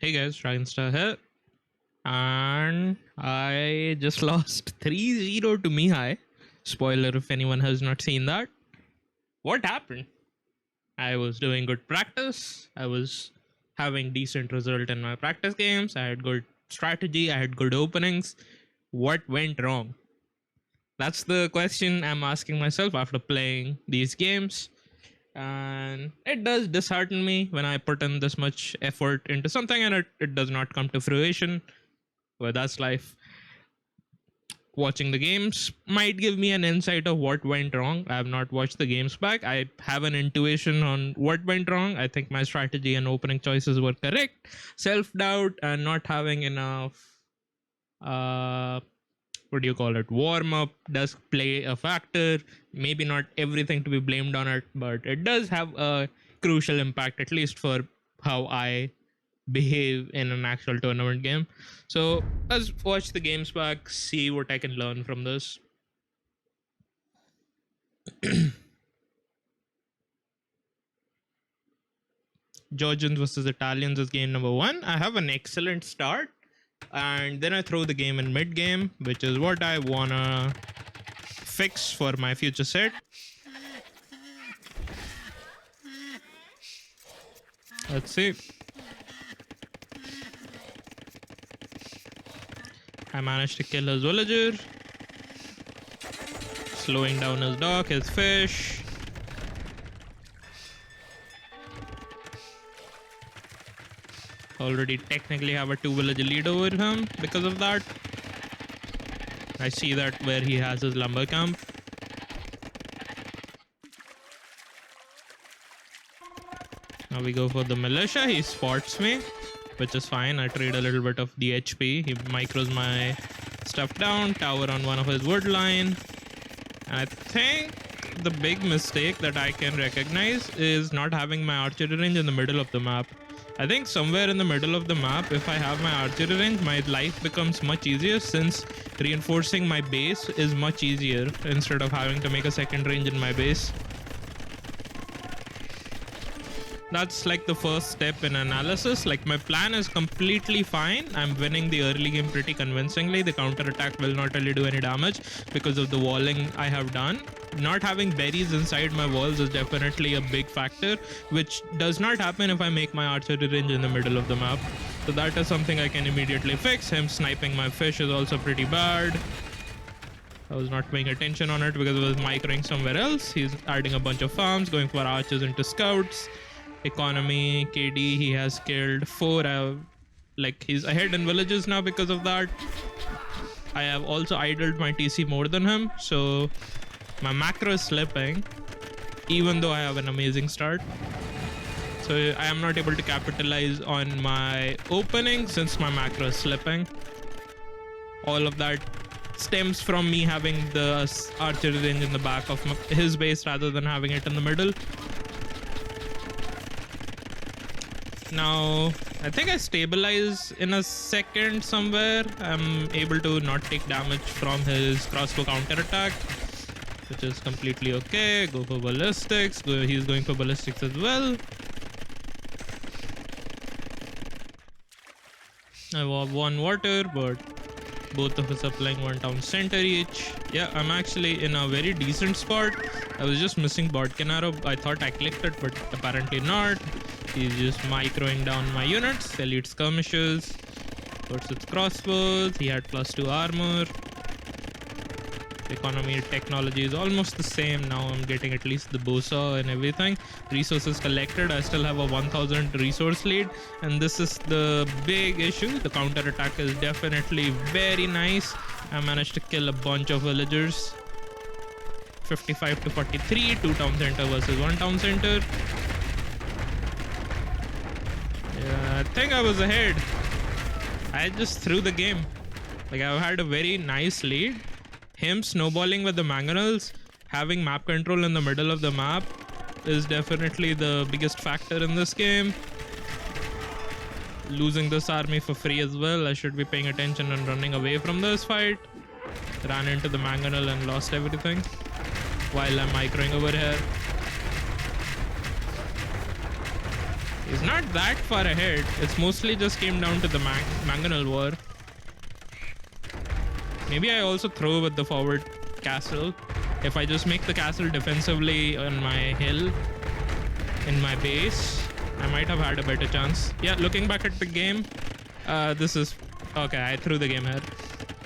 Hey guys, Dragonstar here, and I just lost 3-0 to Mihai. Spoiler if anyone has not seen that. What happened? I was doing good practice. I was having decent result in my practice games. I had good strategy. I had good openings. What went wrong? That's the question I'm asking myself after playing these games. And it does dishearten me when I put in this much effort into something and it does not come to fruition. Well, that's life. Watching the games might give me an insight of what went wrong. I have not watched the games back. I have an intuition on what went wrong. I think my strategy and opening choices were correct. Self doubt and not having enough, uh, what do you call it, warm up does play a factor. Maybe not everything to be blamed on it, but it does have a crucial impact, at least for how I behave in an actual tournament game. So let's watch the games back, see what I can learn from this. Georgians versus Italians is game number 1. I have an excellent start, and then I throw the game in mid game, which is what I wanna fix for my future set. Let's see. I managed to kill his villager, slowing down his dock, his fish. Already technically have a 2 villager lead over him because of that. I see that where he has his lumber camp. Now we go for the militia. He spots me, which is fine. I trade a little bit of the HP. He micros my stuff down, tower on one of his wood line. And I think the big mistake that I can recognize is not having my archery range in the middle of the map. I think somewhere in the middle of the map, if I have my archery range, my life becomes much easier, since reinforcing my base is much easier instead of having to make a second range in my base. That's like the first step in analysis. Like, my plan is completely fine. I'm winning the early game pretty convincingly. The counter attack will not really do any damage because of the walling I have done. Not having berries inside my walls is definitely a big factor, which does not happen if I make my archery range in the middle of the map. So that is something I can immediately fix. Him sniping my fish is also pretty bad. I was not paying attention on it because I was microing somewhere else. He's adding a bunch of farms, going for archers into scouts. Economy, KD, he has killed 4. He's ahead in villages now because of that. I have also idled my TC more than him, so my macro is slipping, even though I have an amazing start. So I am not able to capitalize on my opening since my macro is slipping. All of that stems from me having the archery range in the back of his base rather than having it in the middle. Now, I think I stabilize in a second somewhere. I'm able to not take damage from his crossbow counter attack, which is completely okay. Go for ballistics. He's going for ballistics as well. I have 1 water, but both of us are playing 1 town center each. Yeah, I'm actually in a very decent spot. I was just missing Bodkin arrow. I thought I clicked it, but apparently not. He's just microing down my units. Elite skirmishes versus crossbows. He had +2 armor. Economy technology is almost the same. Now I'm getting at least the bow saw and everything. Resources collected. I still have a 1000 resource lead, and this is the big issue. The counter attack is definitely very nice. I managed to kill a bunch of villagers. 55 to 43. 2 town center versus 1 town center. Yeah, I think I was ahead. I just threw the game. Like, I've had a very nice lead. Him snowballing with the mangonels, having map control in the middle of the map, is definitely the biggest factor in this game. Losing this army for free as well. I should be paying attention and running away from this fight. Ran into the mangonel and lost everything while I'm microing over here. He's not that far ahead. It's mostly just came down to the Mangonel War. Maybe I also throw with the forward castle. If I just make the castle defensively on my hill, in my base, I might have had a better chance. Yeah, looking back at the game, this is... Okay, I threw the game here.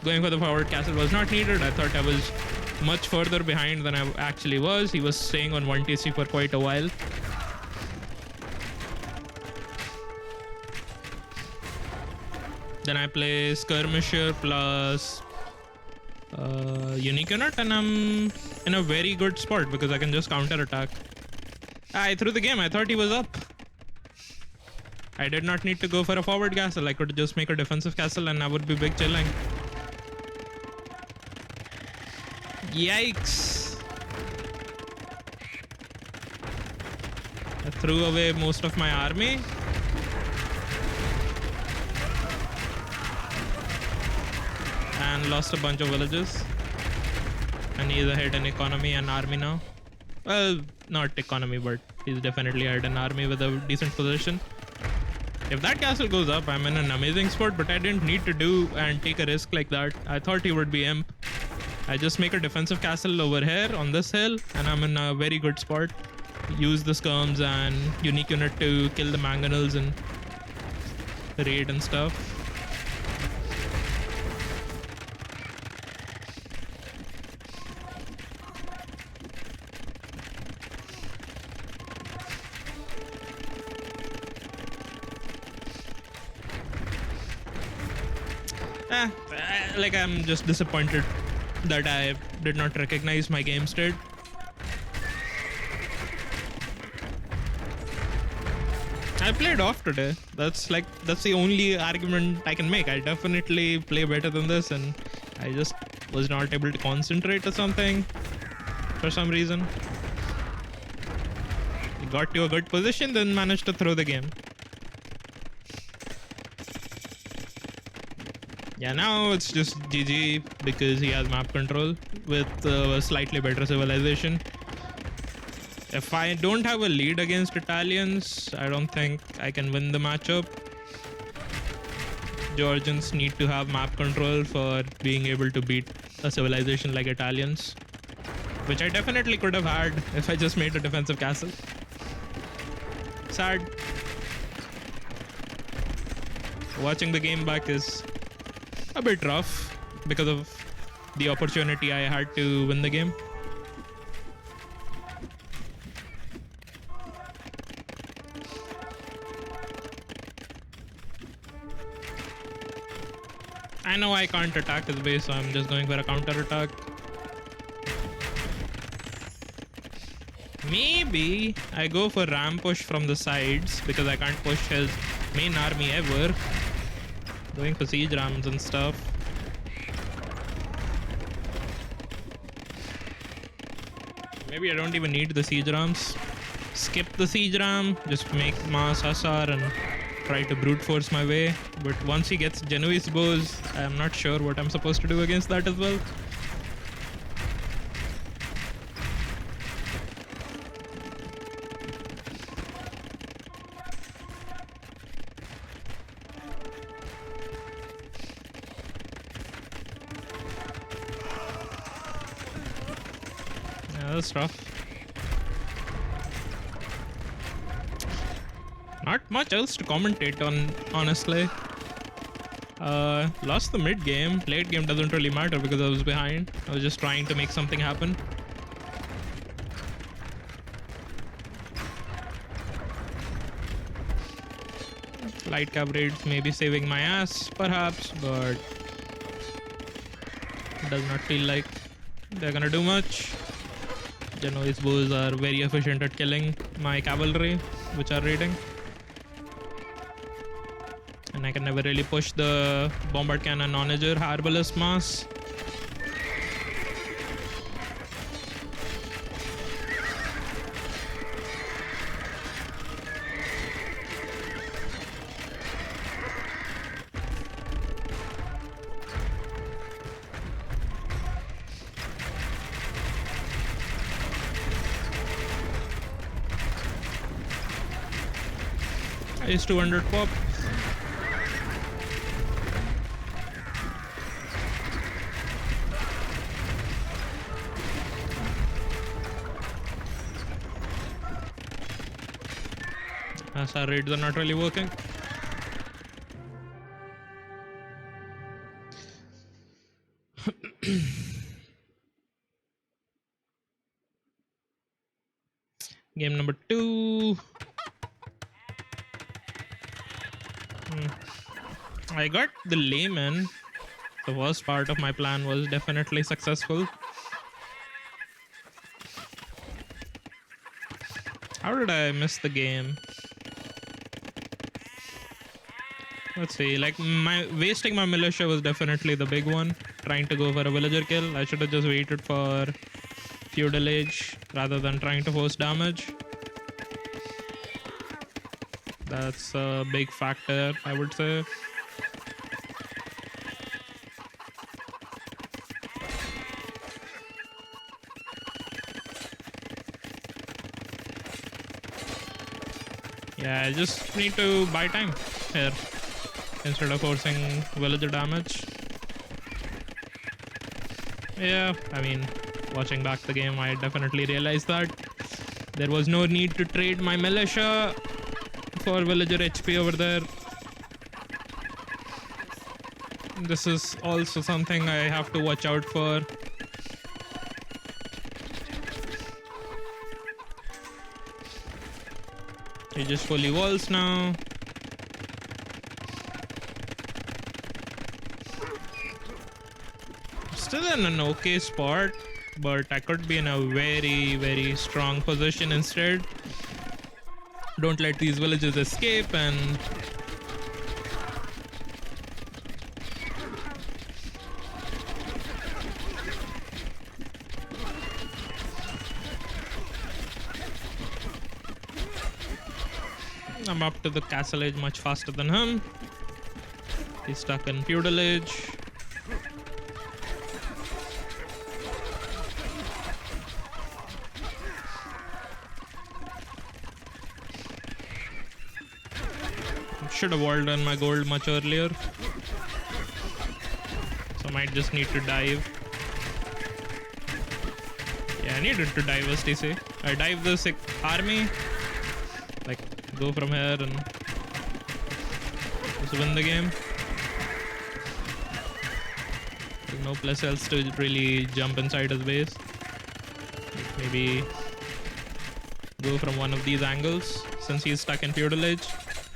Going for the forward castle was not needed. I thought I was much further behind than I actually was. He was staying on 1 TC for quite a while. Then I play Skirmisher plus Unique Unit, and I'm in a very good spot because I can just counter attack. I threw the game. I thought he was up. I did not need to go for a forward castle. I could just make a defensive castle and I would be big chilling. Yikes. I threw away most of my army. And lost a bunch of villages. And he's ahead in economy and army now. Well, not economy, but he's definitely ahead in army with a decent position. If that castle goes up, I'm in an amazing spot, but I didn't need to do and take a risk like that. I thought he would be imp. I just make a defensive castle over here on this hill, and I'm in a very good spot. Use the skirms and unique unit to kill the mangonels and raid and stuff. Like, I'm just disappointed that I did not recognize my game state. I played off today. That's the only argument I can make. I definitely play better than this, and I just was not able to concentrate or something for some reason. Got to a good position, then managed to throw the game. Yeah, now it's just GG because he has map control with a slightly better civilization. If I don't have a lead against Italians, I don't think I can win the matchup. Georgians need to have map control for being able to beat a civilization like Italians, which I definitely could have had if I just made a defensive castle. Sad. Watching the game back is a bit rough because of the opportunity I had to win the game. I know I can't attack his base, so I'm just going for a counter attack. Maybe I go for ram push from the sides because I can't push his main army ever. Going for siege rams and stuff. Maybe I don't even need the siege rams. Skip the siege ram, just make mass Hussar and try to brute force my way. But once he gets Genoese bows, I'm not sure what I'm supposed to do against that as well. That's rough. Not much else to commentate on, honestly. Lost the mid game. Late game doesn't really matter because I was behind. I was just trying to make something happen. Light cab raids may be saving my ass, perhaps, but it does not feel like they're gonna do much. Genoese bows are very efficient at killing my cavalry, which are raiding. And I can never really push the bombard cannon onager arbalist mass. Is 200 pop. As our raids are not really working. Game number 2. I got the layman. The worst part of my plan was definitely successful. How did I miss the game? Let's see, like wasting my militia was definitely the big one. Trying to go for a villager kill. I should have just waited for feudal age rather than trying to force damage. That's a big factor, I would say. Yeah, I just need to buy time here instead of forcing villager damage. Yeah, I mean, watching back the game, I definitely realized that there was no need to trade my militia for villager HP over there. This is also something I have to watch out for. He just fully walls now. Still in an okay spot, but I could be in a very, very strong position instead. Don't let these villages escape and I'm up to the castle age much faster than him. He's stuck in feudal age. Should have walled on my gold much earlier. So I might just need to dive. Yeah, I needed to dive STC. I dive the sick army. Like, go from here and just win the game. There's no place else to really jump inside his base. Maybe go from one of these angles since he's stuck in feudal age.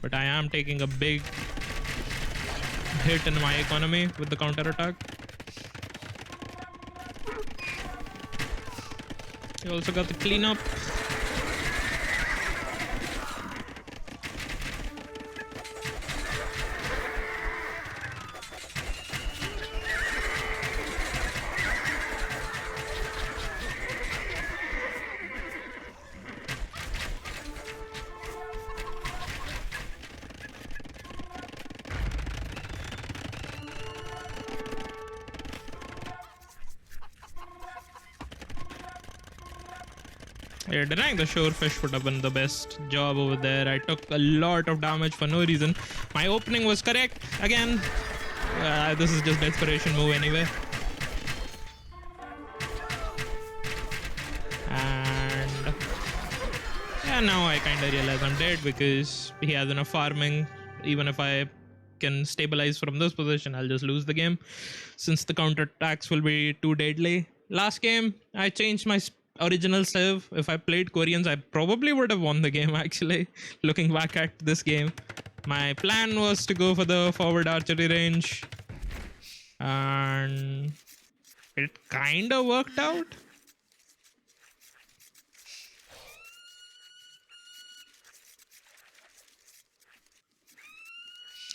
But I am taking a big hit in my economy with the counter attack. You also got the cleanup. Yeah, denying the shorefish would have been the best job over there. I took a lot of damage for no reason. My opening was correct. Again, this is just desperation move anyway. And yeah, now I kind of realize I'm dead because he has enough farming. Even if I can stabilize from this position, I'll just lose the game since the counter attacks will be too deadly. Last game, I changed my original save. If I played Koreans, I probably would have won the game actually. Looking back at this game, my plan was to go for the forward archery range and it kind of worked out.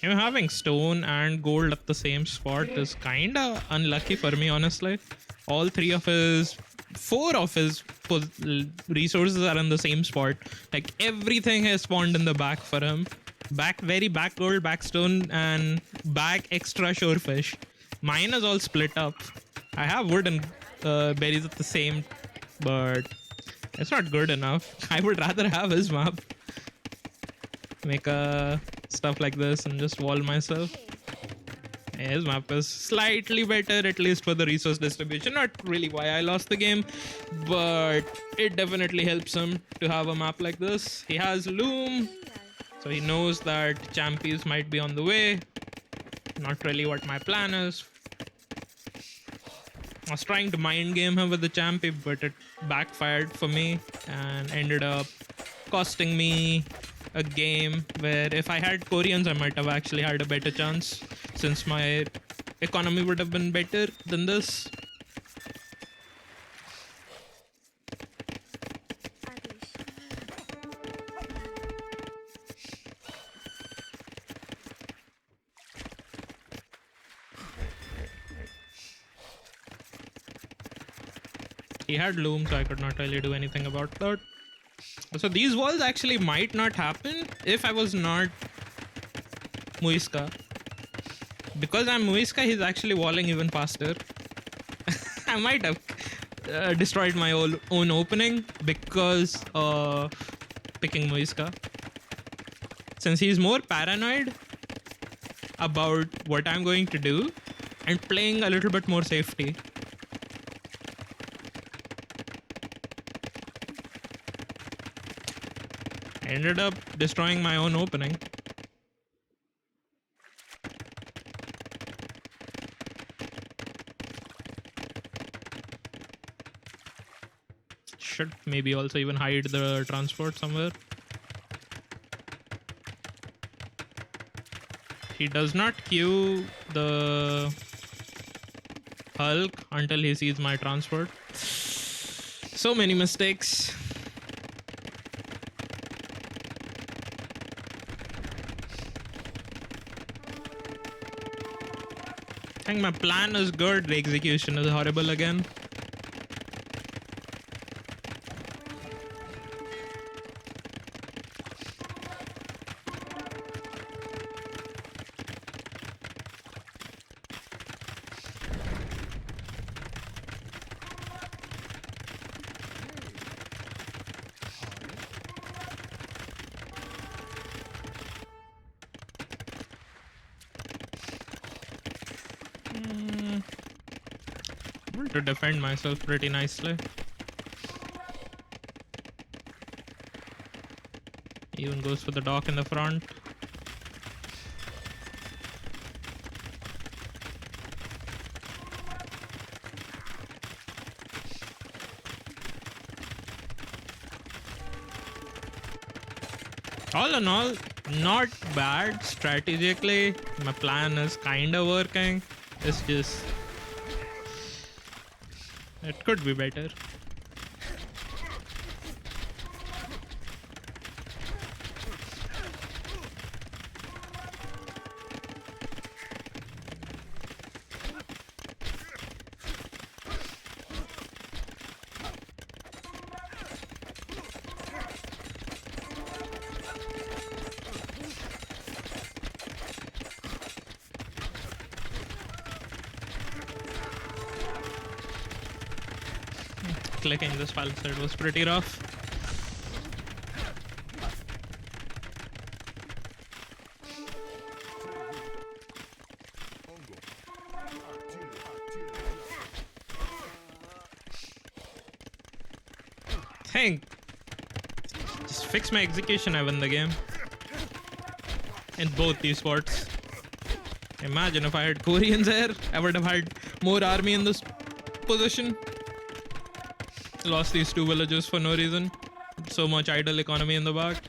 You know, having stone and gold at the same spot is kind of unlucky for me, honestly. All four of his resources are in the same spot. Like everything has spawned in the back for him. Back gold, back stone, and back extra shorefish. Mine is all split up. I have wood and berries at the same, but it's not good enough. I would rather have his map. make a stuff like this and just wall myself. His map is slightly better, at least for the resource distribution. Not really why I lost the game, but it definitely helps him to have a map like this. He has Loom, so he knows that champions might be on the way. Not really what my plan is. I was trying to mind game him with the champion, but it backfired for me and ended up costing me a game where if I had Koreans, I might have actually had a better chance, since my economy would have been better than this. He had Loom, so I could not really do anything about that. So these walls actually might not happen if I was not Muisca. Because I'm Muisca, he's actually walling even faster. I might have destroyed my own opening because of picking Muisca. Since he's more paranoid about what I'm going to do and playing a little bit more safety. I ended up destroying my own opening. Should maybe also even hide the transport somewhere. He does not queue the Hulk until he sees my transport. So many mistakes. I think my plan is good, the execution is horrible again. To defend myself pretty nicely. Even goes for the dock in the front. All in all, not bad strategically. My plan is kinda working. It's just it could be better. Clicking this palisade was pretty rough. Think. Just fix my execution, I win the game. In both these spots. Imagine if I had Koreans there, I would have had more army in this position. Lost these two villages for no reason. So much idle economy in the back.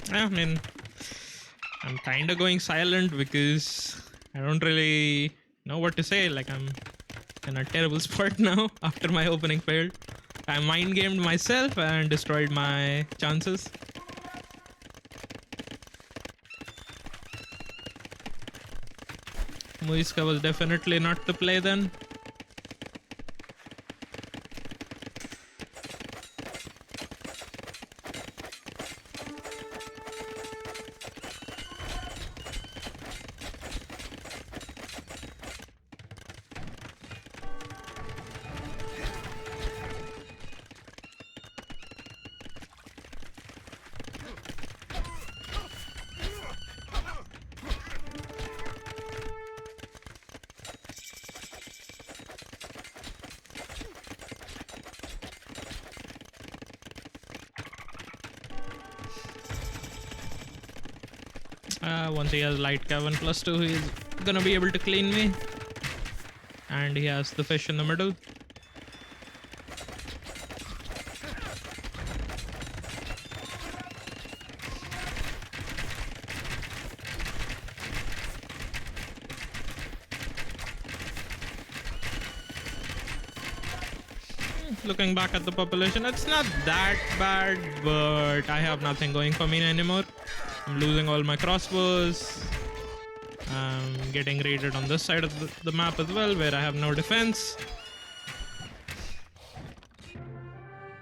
I mean, I'm kind of going silent because I don't really know what to say. Like, I'm in a terrible spot now after my opening failed. I mind gamed myself and destroyed my chances. Muiska was definitely not the play then. Once he has light cavern +2, he's gonna be able to clean me. And he has the fish in the middle. Looking back at the population, it's not that bad, but I have nothing going for me anymore. I'm losing all my crossbows. I'm getting raided on this side of the map as well, where I have no defense.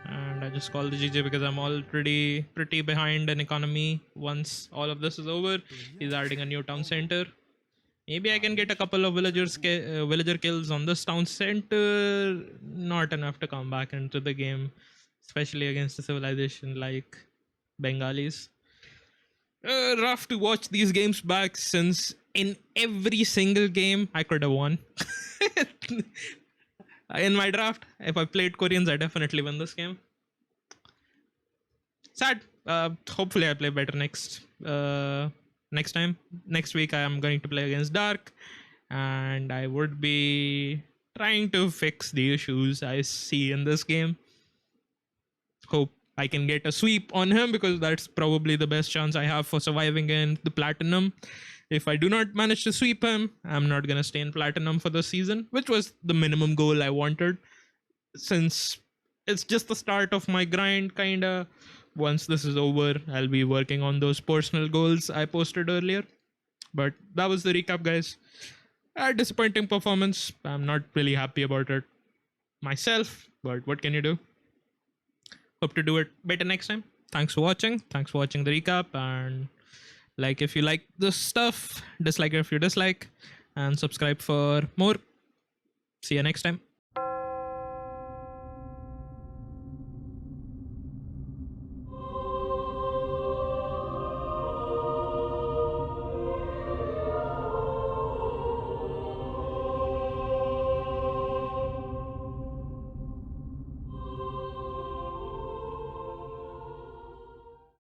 And I just call the GG because I'm already pretty behind in economy. Once all of this is over, he's adding a new town center. Maybe I can get a couple of villager kills on this town center. Not enough to come back into the game, especially against a civilization like Bengalis. Rough to watch these games back, since in every single game I could have won. In my draft, if I played Koreans, I definitely win this game. Sad. Hopefully I play better next time. Next week I am going to play against Dark, and I would be trying to fix the issues I see in this game. Hope I can get a sweep on him, because that's probably the best chance I have for surviving in the Platinum. If I do not manage to sweep him, I'm not gonna stay in Platinum for the season, which was the minimum goal I wanted, since it's just the start of my grind, kinda. Once this is over, I'll be working on those personal goals I posted earlier. But that was the recap, guys. A disappointing performance. I'm not really happy about it myself, but what can you do? Hope to do it better next time. Thanks for watching. Thanks for watching the recap. And like if you like this stuff, dislike it if you dislike, and subscribe for more. See you next time.